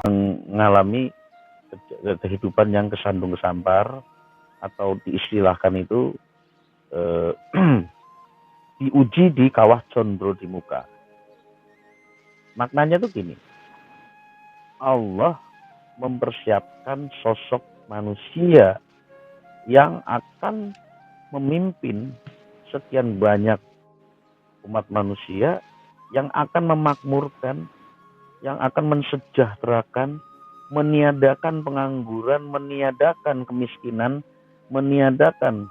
mengalami kehidupan yang kesandung kesampar, atau diistilahkan itu eh, diuji di kawah condro di muka. Maknanya tuh gini, Allah mempersiapkan sosok manusia yang akan memimpin sekian banyak umat manusia, yang akan memakmurkan, yang akan mensejahterakan, meniadakan pengangguran, meniadakan kemiskinan, meniadakan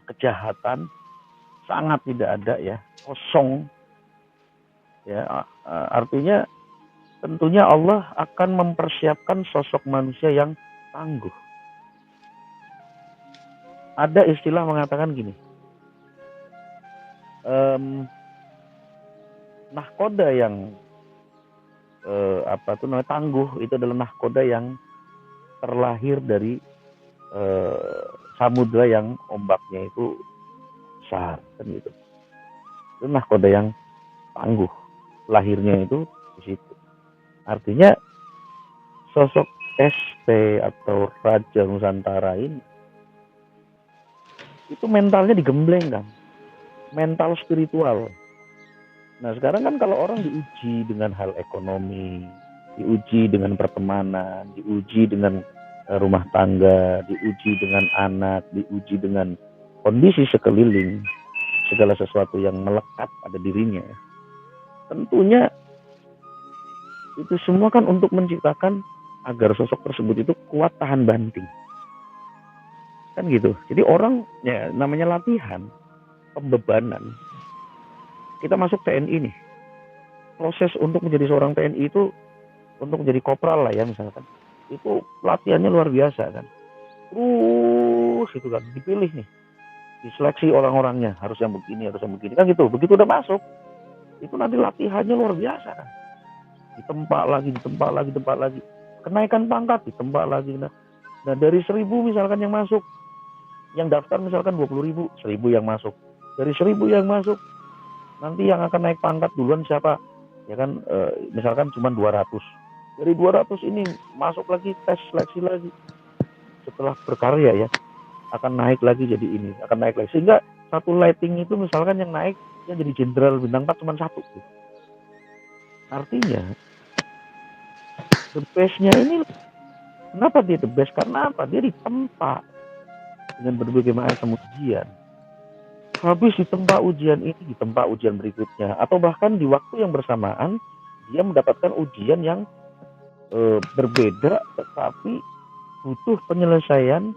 kejahatan, sangat tidak ada ya, kosong ya. Artinya tentunya Allah akan mempersiapkan sosok manusia yang tangguh. Ada istilah mengatakan gini, nahkoda yang tangguh itu adalah nahkoda yang terlahir dari samudra yang ombaknya itu besar, kan gitu. Itu nahkoda yang tangguh, lahirnya itu di situ. Artinya sosok ST atau Raja Nusantara ini itu mentalnya digembleng kan, mental spiritual. Nah sekarang kan kalau orang diuji dengan hal ekonomi, diuji dengan pertemanan, diuji dengan rumah tangga, diuji dengan anak, diuji dengan kondisi sekeliling, segala sesuatu yang melekat pada dirinya, tentunya itu semua kan untuk menciptakan agar sosok tersebut itu kuat tahan banting, kan gitu. Jadi orang ya namanya latihan, pembebanan. Kita masuk TNI nih, proses untuk menjadi seorang TNI itu, untuk menjadi kopral lah ya misalkan, itu latihannya luar biasa kan. Terus itu kan dipilih nih, diseleksi orang-orangnya, harus yang begini, harus yang begini, kan gitu. Begitu udah masuk, itu nanti latihannya luar biasa kan, ditempa lagi, kenaikan pangkat ditempa lagi. Nah dari 1.000 misalkan yang masuk, yang daftar misalkan 20.000, 1.000 yang masuk. Dari 1.000 yang masuk, nanti yang akan naik pangkat duluan siapa? Ya kan, misalkan cuma 200. Dari 200 ini masuk lagi, tes seleksi lagi. Setelah berkarya ya, akan naik lagi jadi ini, akan naik lagi. Sehingga satu lighting itu misalkan yang naik, yang jadi jenderal bintang 4 cuma 1. Artinya, the best-nya ini, kenapa dia the best? Karena apa? Dia ditempa dengan berbagai macam ujian. Habis ditempa ujian ini, ditempa ujian berikutnya, atau bahkan di waktu yang bersamaan dia mendapatkan ujian yang berbeda, tetapi butuh penyelesaian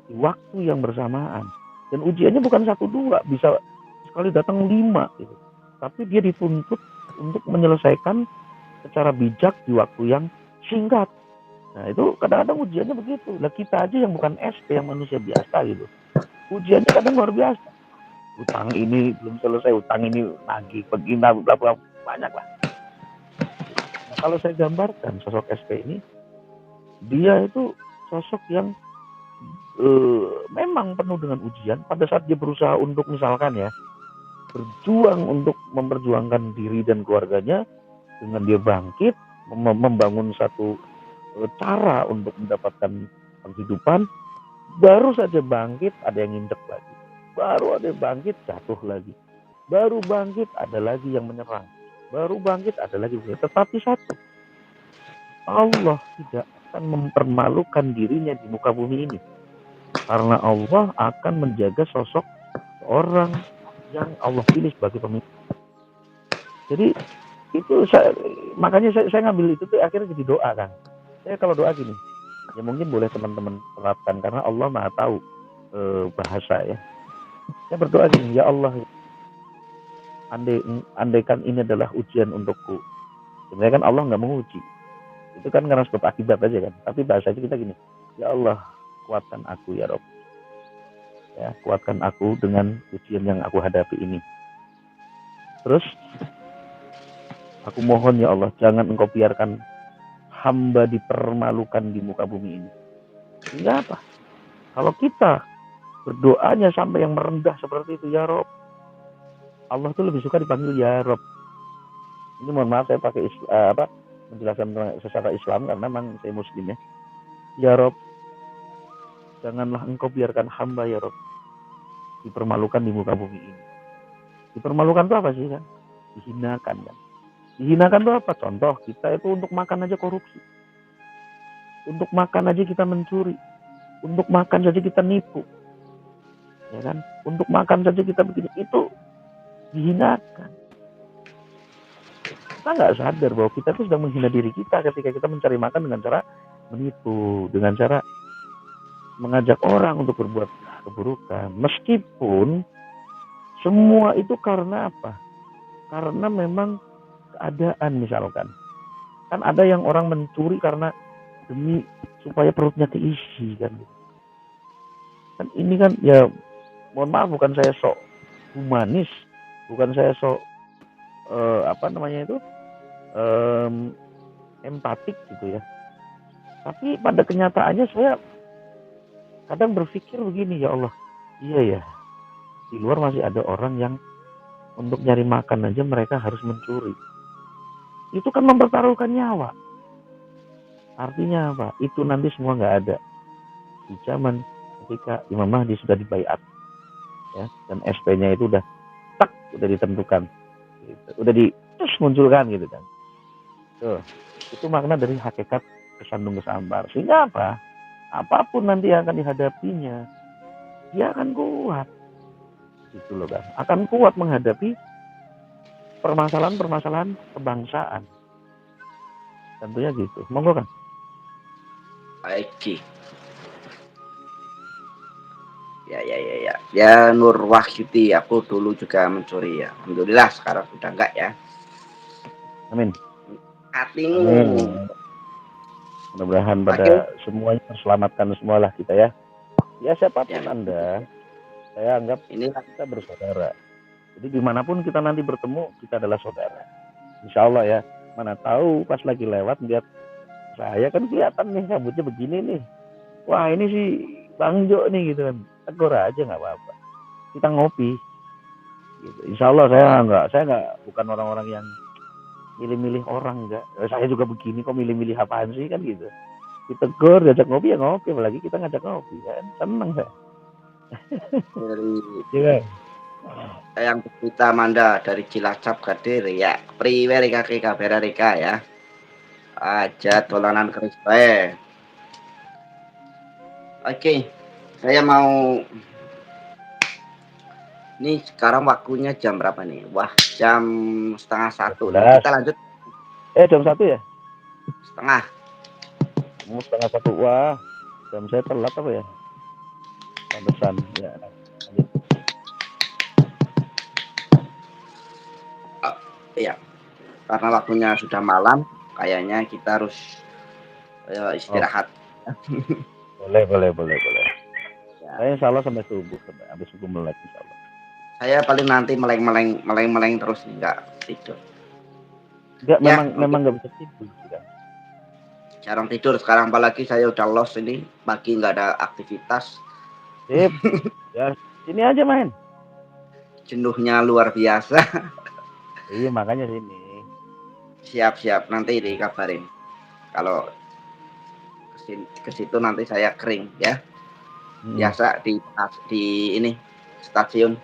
di waktu yang bersamaan. Dan ujiannya bukan 1-2, bisa sekali datang 5 gitu. Tapi dia dituntut untuk menyelesaikan secara bijak di waktu yang singkat. Nah itu kadang-kadang ujiannya begitu. Nah kita aja yang bukan SP, yang manusia biasa gitu, ujiannya kadang luar biasa. Utang ini belum selesai, utang ini nagih, begini, bla bla, banyak lah. Nah, kalau saya gambarkan sosok SP ini, dia itu sosok yang memang penuh dengan ujian. Pada saat dia berusaha untuk misalkan ya, berjuang untuk memperjuangkan diri dan keluarganya, dengan dia bangkit, membangun satu cara untuk mendapatkan penghidupan, baru saja bangkit ada yang nginjek lagi, baru ada yang bangkit jatuh lagi, baru bangkit ada lagi yang menyerang, baru bangkit ada lagi. Tetapi satu, Allah tidak akan mempermalukan dirinya di muka bumi ini, karena Allah akan menjaga sosok orang yang Allah pilih sebagai pemimpin. Jadi itu makanya saya ngambil itu tuh akhirnya jadi doa kan. Saya kalau doa gini, ya mungkin boleh teman-teman terapkan karena Allah Maha tahu bahasa ya. Saya berdoa gini, ya Allah, andaikan ini adalah ujian untukku. Sebenarnya kan Allah nggak menguji, itu kan karena sebab akibat aja kan. Tapi bahasa kita gini, ya Allah, kuatkan aku ya Rob, ya kuatkan aku dengan ujian yang aku hadapi ini. Terus aku mohon ya Allah, jangan engkau biarkan hamba dipermalukan di muka bumi ini. Sehingga apa? Kalau kita berdoanya sampai yang merendah seperti itu, ya Rob, Allah tuh lebih suka dipanggil ya Rob. Ini mohon maaf saya pakai menjelaskan secara Islam karena memang saya muslim ya. Ya Rob, janganlah engkau biarkan hamba ya Rob dipermalukan di muka bumi ini. Dipermalukan itu apa sih kan? Dihinakan kan. Dihinakan itu apa? Contoh, kita itu untuk makan aja korupsi. Untuk makan aja kita mencuri. Untuk makan saja kita nipu. Ya kan? Untuk makan saja kita begini. Itu dihinakan. Kita nggak sadar bahwa kita itu sedang menghina diri kita ketika kita mencari makan dengan cara menipu, dengan cara mengajak orang untuk berbuat keburukan. Meskipun semua itu karena apa? Karena memang keadaan misalkan. Kan ada yang orang mencuri karena demi supaya perutnya keisi kan. Kan ini kan ya mohon maaf bukan saya sok humanis, bukan saya sok empatik gitu ya. Tapi pada kenyataannya saya kadang berpikir begini, ya Allah, iya ya, di luar masih ada orang yang untuk nyari makan aja mereka harus mencuri. Itu kan mempertaruhkan nyawa. Artinya apa? Itu nanti semua nggak ada di zaman ketika Imam Mahdi sudah dibaiat, ya, dan SP-nya itu udah ditentukan, gitu. Udah terus munculkan gitu kan. Tuh, itu makna dari hakikat kesandung kesambar. Sehingga apa? Apapun nanti yang akan dihadapinya, dia akan kuat. Gitu loh kan. Akan kuat menghadapi permasalahan-permasalahan kebangsaan. Tentunya gitu. Monggo kan. Baik. Ya Nur Wahyudi, aku dulu juga mencuri ya. Alhamdulillah sekarang sudah enggak ya. Amin. Hatimu. Amin. Mudah-mudahan pada semuanya terselamatkan semualah kita ya. Ya siapapun ya, Anda, saya anggap ini kita bersaudara. Jadi dimanapun kita nanti bertemu, kita adalah saudara. Insya Allah ya. Mana tahu pas lagi lewat lihat saya kan kelihatan nih rambutnya begini nih. Wah ini sih Bang Jo nih gitu kan. Tegur aja nggak apa-apa. Kita ngopi. Gitu. Insya Allah saya nggak bukan orang-orang yang milih-milih orang enggak. Saya juga begini kok milih-milih apaan sih kan gitu. Ditegur, diajak ngopi ya ngopi, apalagi kita ngajak ngopi kan seneng saya. Dari yang kita Manda dari Cilacap Gadir ya. Priwe reka kabera reka ya. Aja dolanan keris bae. Oke. Saya mau ini sekarang waktunya jam berapa nih? Wah, jam 12:30 nih. Kita lanjut. Jam 1 ya? Setengah. 1:30. Wah, jam saya telat apa ya? Pantesan ya. Lanjut. Iya. Karena waktunya sudah malam, kayaknya kita harus istirahat. Boleh. Ya. Saya insya Allah sampai subuh melek insya Allah. Saya paling nanti meleng terus nih, nggak tidur. Enggak, memang nggak bisa tidur kan. Jarang tidur sekarang, apalagi saya udah los ini, pagi nggak ada aktivitas. Sip. Ya, sini aja main. Jenuhnya luar biasa. Iya, makanya sini. Siap, nanti dikabarin. Kalau ke situ nanti saya kering ya. Biasa di ini stasiun.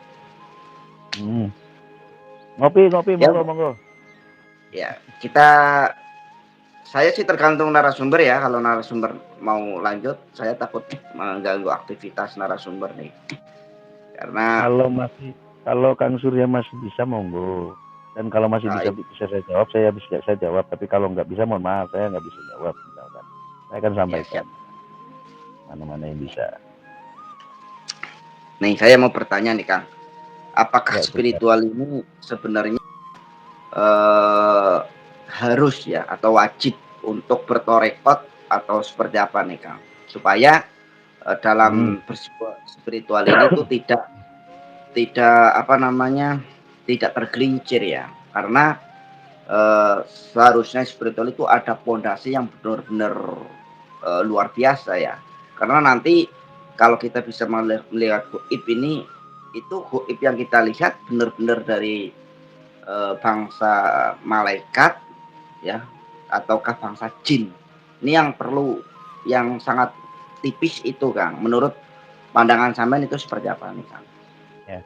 Ngopi, monggo. Ya, saya sih tergantung narasumber ya. Kalau narasumber mau lanjut, saya takut mengganggu aktivitas narasumber nih. Karena kalau Kang Surya masih bisa monggo. Dan kalau masih bisa saya jawab, saya bisa saya jawab. Tapi kalau nggak bisa, mohon maaf, saya nggak bisa jawab misalkan. Saya akan sampaikan mana-mana yang bisa. Nih, saya mau bertanya nih Kang, apakah spiritual ini sebenarnya harus ya atau wajib untuk bertorekot atau seperti apa nih Kang, supaya dalam spiritual ini tuh tidak tidak tergelincir ya, karena seharusnya spiritual itu ada pondasi yang benar-benar luar biasa ya, karena nanti kalau kita bisa melihat goib ini, itu goib yang kita lihat benar-benar dari bangsa malaikat ya, ataukah bangsa jin? Ini yang perlu, yang sangat tipis itu Kang, menurut pandangan sampean itu seperti apa nih Kang? Ya.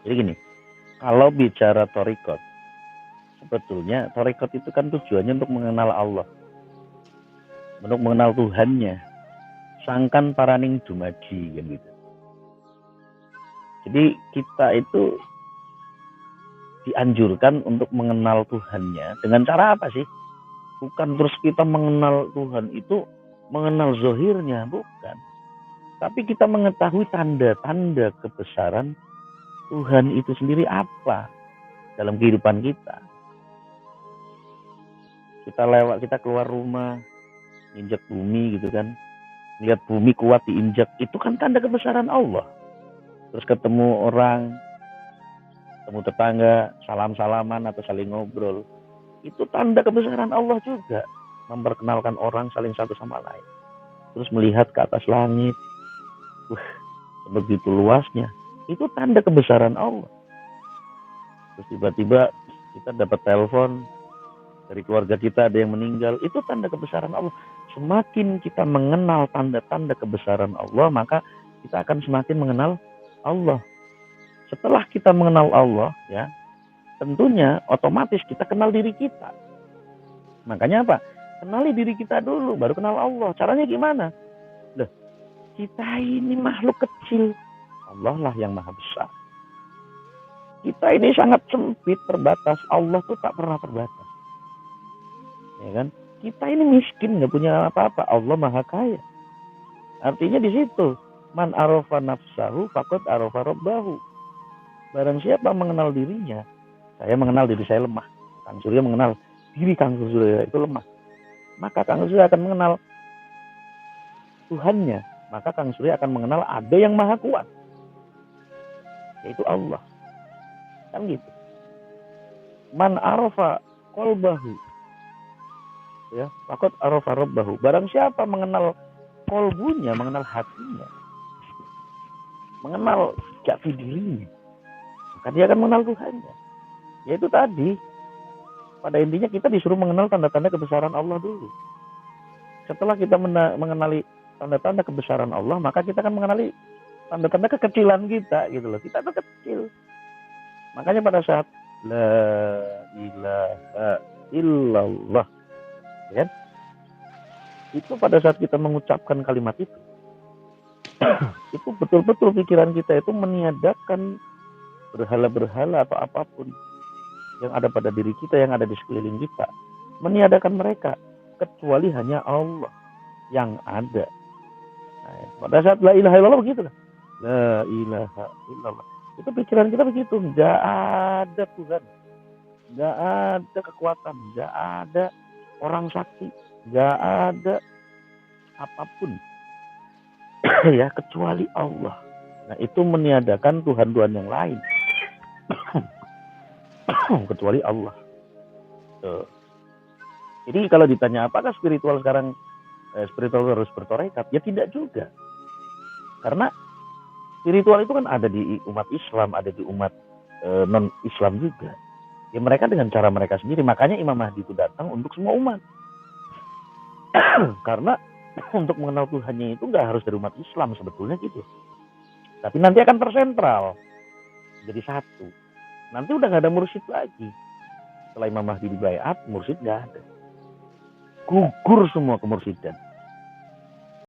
Jadi gini, kalau bicara thariqat, sebetulnya thariqat itu kan tujuannya untuk mengenal Allah, untuk mengenal Tuhannya. Sangkan paraning dumaji kan gitu. Jadi kita itu dianjurkan untuk mengenal Tuhannya dengan cara apa sih? Bukan terus kita mengenal Tuhan itu mengenal zohirnya, bukan. Tapi kita mengetahui tanda-tanda kebesaran Tuhan itu sendiri apa dalam kehidupan kita. Kita keluar rumah, injak bumi gitu kan. Lihat bumi kuat diinjak, itu kan tanda kebesaran Allah. Terus ketemu orang, ketemu tetangga, salam-salaman atau saling ngobrol, itu tanda kebesaran Allah juga. Memperkenalkan orang saling satu sama lain. Terus melihat ke atas langit, sebegitu luasnya, itu tanda kebesaran Allah. Terus tiba-tiba kita dapat telepon dari keluarga kita ada yang meninggal, itu tanda kebesaran Allah. Semakin kita mengenal tanda-tanda kebesaran Allah, maka kita akan semakin mengenal Allah. Setelah kita mengenal Allah, ya, tentunya otomatis kita kenal diri kita. Makanya apa? Kenali diri kita dulu, baru kenal Allah. Caranya gimana? Loh, kita ini makhluk kecil. Allah lah yang maha besar. Kita ini sangat sempit, terbatas. Allah tuh tak pernah terbatas. Ya kan? Kita ini miskin, nggak punya apa-apa. Allah maha kaya. Artinya di situ, man arafa nafsahu faqad arafa rabbahu. Barang siapa mengenal dirinya, saya mengenal diri saya lemah. Kang Surya mengenal diri Kang Surya itu lemah. Maka Kang Surya akan mengenal Tuhannya. Maka Kang Surya akan mengenal ada yang maha kuat, yaitu Allah. Kan gitu. Man arafa qalbahu, ya, faqad arafa rabbahu. Barang siapa mengenal kolbunya, mengenal hatinya, mengenal jati dirinya, maka dia akan mengenal Tuhannya. Yaitu tadi, pada intinya kita disuruh mengenal tanda-tanda kebesaran Allah dulu. Setelah kita mengenali tanda-tanda kebesaran Allah, maka kita akan mengenali tanda-tanda kekecilan kita gitu loh. Kita itu kecil. Makanya pada saat la ilaha illallah, ya, itu pada saat kita mengucapkan kalimat itu betul-betul pikiran kita itu meniadakan berhala-berhala atau apapun yang ada pada diri kita, yang ada di sekeliling kita, meniadakan mereka, kecuali hanya Allah yang ada. Nah, pada saat la ilaha illallah begitu lah, la ilaha illallah, itu pikiran kita begitu, nggak ada Tuhan, nggak ada kekuatan, nggak ada orang sakti, nggak ada apapun ya kecuali Allah. Nah, itu meniadakan Tuhan-Tuhan yang lain kecuali Allah. Tuh. Jadi kalau ditanya apakah spiritual sekarang spiritual harus bertorekat, ya tidak juga. Karena spiritual itu kan ada di umat Islam, ada di umat non-Islam juga. Ya mereka dengan cara mereka sendiri. Makanya Imam Mahdi itu datang untuk semua umat. Karena untuk mengenal Tuhannya itu nggak harus dari umat Islam sebetulnya gitu. Tapi nanti akan tersentral jadi satu. Nanti udah nggak ada mursyid lagi. Setelah Imam Mahdi dibaiat, mursyid nggak ada. Gugur semua kemursyiddan.